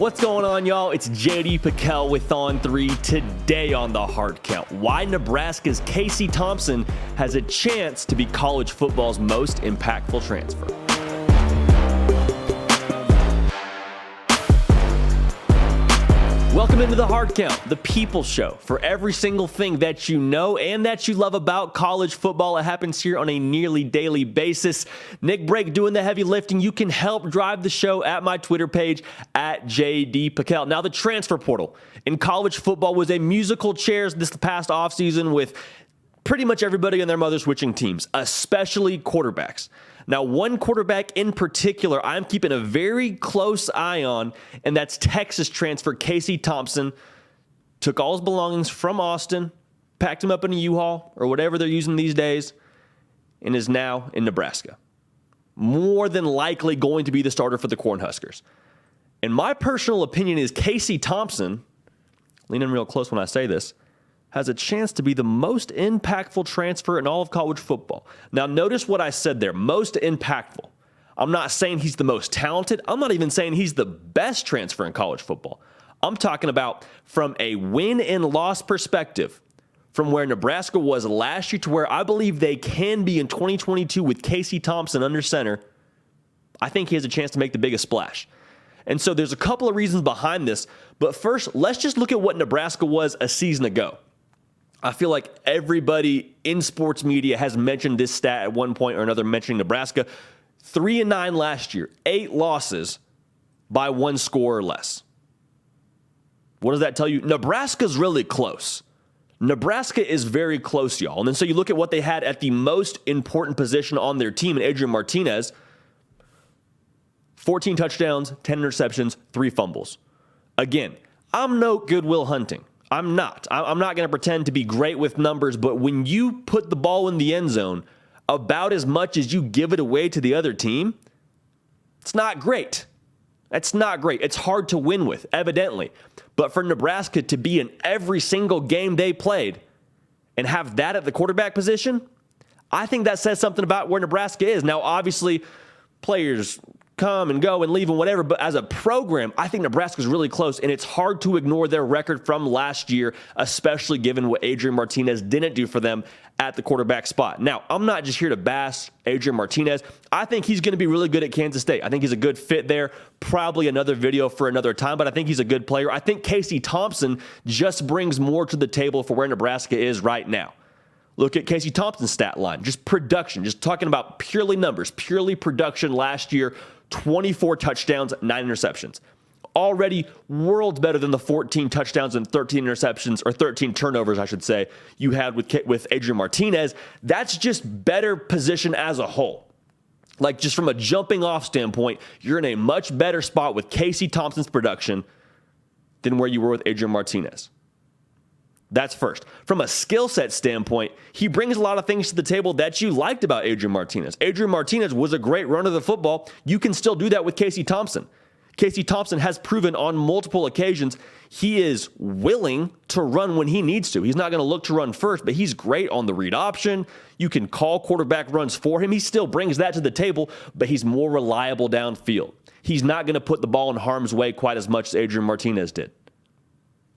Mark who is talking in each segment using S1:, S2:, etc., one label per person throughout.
S1: What's going on, y'all? It's JD Pickell with On 3. Today on the Hard Count, why Nebraska's Casey Thompson has a chance to be college football's most impactful transfer. Welcome into the Hard Count, the people show for every single thing that you know and that you love about college football. It happens here on a nearly daily basis. Nick Brake doing the heavy lifting. You can help drive the show at my Twitter page at JD Pickell. Now, the transfer portal in college football was a musical chairs this past offseason with pretty much everybody and their mother switching teams, especially quarterbacks. Now, one quarterback in particular I'm keeping a very close eye on, and that's Texas transfer Casey Thompson. Took all his belongings from Austin, packed him up in a U-Haul or whatever they're using these days, and is now in Nebraska. More than likely going to be the starter for the Cornhuskers. And my personal opinion is Casey Thompson, lean in real close when I say this, has a chance to be the most impactful transfer in all of college football. Now, notice what I said there, most impactful. I'm not saying he's the most talented. I'm not even saying he's the best transfer in college football. I'm talking about from a win and loss perspective, from where Nebraska was last year to where I believe they can be in 2022 with Casey Thompson under center. I think he has a chance to make the biggest splash. And so there's a couple of reasons behind this. But first, let's just look at what Nebraska was a season ago. I feel like everybody in sports media has mentioned this stat at one point or another, mentioning Nebraska. 3-9 last year, 8 losses by 1 score or less. What does that tell you? Nebraska's really close. Nebraska is very close, y'all. And then so you look at what they had at the most important position on their team in Adrian Martinez. 14 touchdowns, 10 interceptions, 3 fumbles. Again, I'm no Goodwill Hunting. I'm not going to pretend to be great with numbers, but when you put the ball in the end zone about as much as you give it away to the other team, it's not great. That's not great. It's hard to win with, evidently. But for Nebraska to be in every single game they played and have that at the quarterback position, I think that says something about where Nebraska is. Now, obviously, players come and go and leave and whatever, but as a program, I think Nebraska's really close, and it's hard to ignore their record from last year, especially given what Adrian Martinez didn't do for them at the quarterback spot. Now, I'm not just here to bash Adrian Martinez. I think he's going to be really good at Kansas State. I think he's a good fit there. Probably another video for another time, but I think he's a good player. I think Casey Thompson just brings more to the table for where Nebraska is right now. Look at Casey Thompson's stat line, just production, just talking about purely numbers, purely production last year. 24 touchdowns, 9 interceptions. Already worlds better than the 14 touchdowns and 13 interceptions, or 13 turnovers, I should say, you had with Adrian Martinez. That's just better position as a whole. Like, just from a jumping off standpoint, you're in a much better spot with Casey Thompson's production than where you were with Adrian Martinez. That's first. From a skill set standpoint, he brings a lot of things to the table that you liked about Adrian Martinez. Adrian Martinez was a great runner of the football. You can still do that with Casey Thompson. Casey Thompson has proven on multiple occasions he is willing to run when he needs to. He's not going to look to run first, but he's great on the read option. You can call quarterback runs for him. He still brings that to the table, but he's more reliable downfield. He's not going to put the ball in harm's way quite as much as Adrian Martinez did.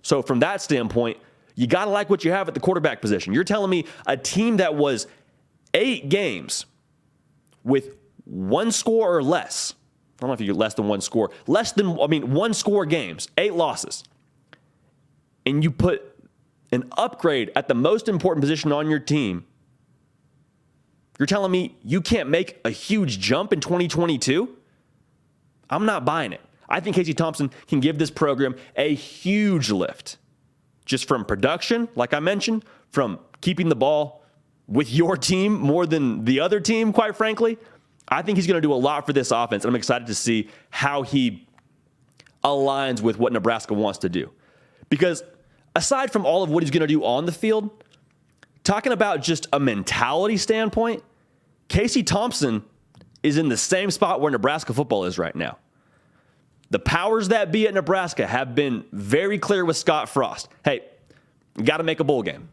S1: So from that standpoint, you got to like what you have at the quarterback position. You're telling me a team that was 8 games with 1 score or less. I don't know if you get less than 1 score. 1 score games, 8 losses. And you put an upgrade at the most important position on your team. You're telling me you can't make a huge jump in 2022? I'm not buying it. I think Casey Thompson can give this program a huge lift. Just from production, like I mentioned, from keeping the ball with your team more than the other team, quite frankly. I think he's going to do a lot for this offense, and I'm excited to see how he aligns with what Nebraska wants to do. Because aside from all of what he's going to do on the field, talking about just a mentality standpoint, Casey Thompson is in the same spot where Nebraska football is right now. The powers that be at Nebraska have been very clear with Scott Frost. Hey, you got to make a bowl game.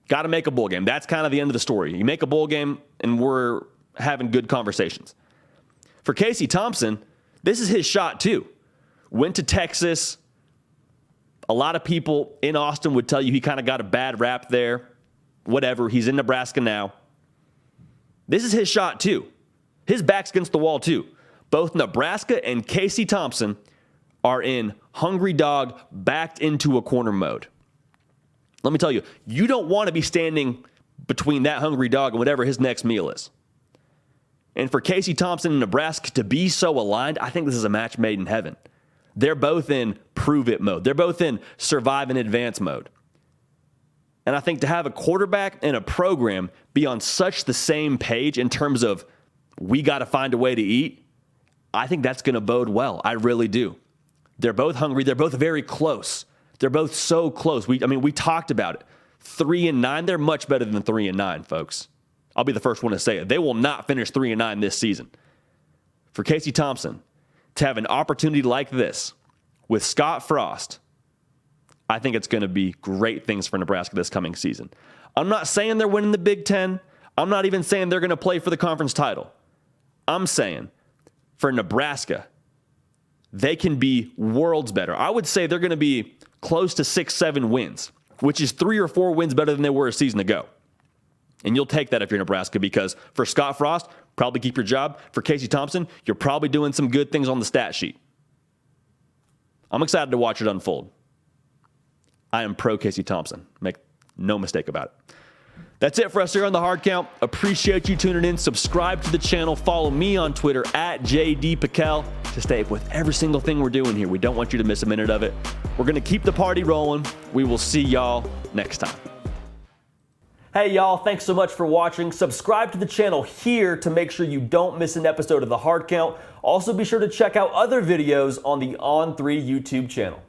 S1: Got to make a bowl game. That's kind of the end of the story. You make a bowl game, and we're having good conversations. For Casey Thompson, this is his shot too. went to Texas. A lot of people in Austin would tell you he kind of got a bad rap there. Whatever, he's in Nebraska now. This is his shot too. His back's against the wall too. Both Nebraska and Casey Thompson are in hungry dog, backed into a corner mode. Let me tell you, you don't want to be standing between that hungry dog and whatever his next meal is. And for Casey Thompson and Nebraska to be so aligned, I think this is a match made in heaven. They're both in prove it mode. They're both in survive and advance mode. And I think to have a quarterback and a program be on such the same page in terms of we got to find a way to eat, I think that's going to bode well. I really do. They're both hungry. They're both very close. They're both so close. We talked about it. 3-9, they're much better than 3-9, folks. I'll be the first one to say it. They will not finish 3-9 this season. For Casey Thompson to have an opportunity like this with Scott Frost, I think it's going to be great things for Nebraska this coming season. I'm not saying they're winning the Big Ten. I'm not even saying they're going to play for the conference title. I'm saying for Nebraska, they can be worlds better. I would say they're going to be close to 6-7 wins, which is 3 or 4 wins better than they were a season ago. And you'll take that if you're Nebraska, because for Scott Frost, probably keep your job. For Casey Thompson, you're probably doing some good things on the stat sheet. I'm excited to watch it unfold. I am pro Casey Thompson. Make no mistake about it. That's it for us here on The Hard Count. Appreciate you tuning in. Subscribe to the channel. Follow me on Twitter at JDPikel to stay up with every single thing we're doing here. We don't want you to miss a minute of it. We're going to keep the party rolling. We will see y'all next time. Hey y'all, thanks so much for watching. Subscribe to the channel here to make sure you don't miss an episode of The Hard Count. Also be sure to check out other videos on the On3 YouTube channel.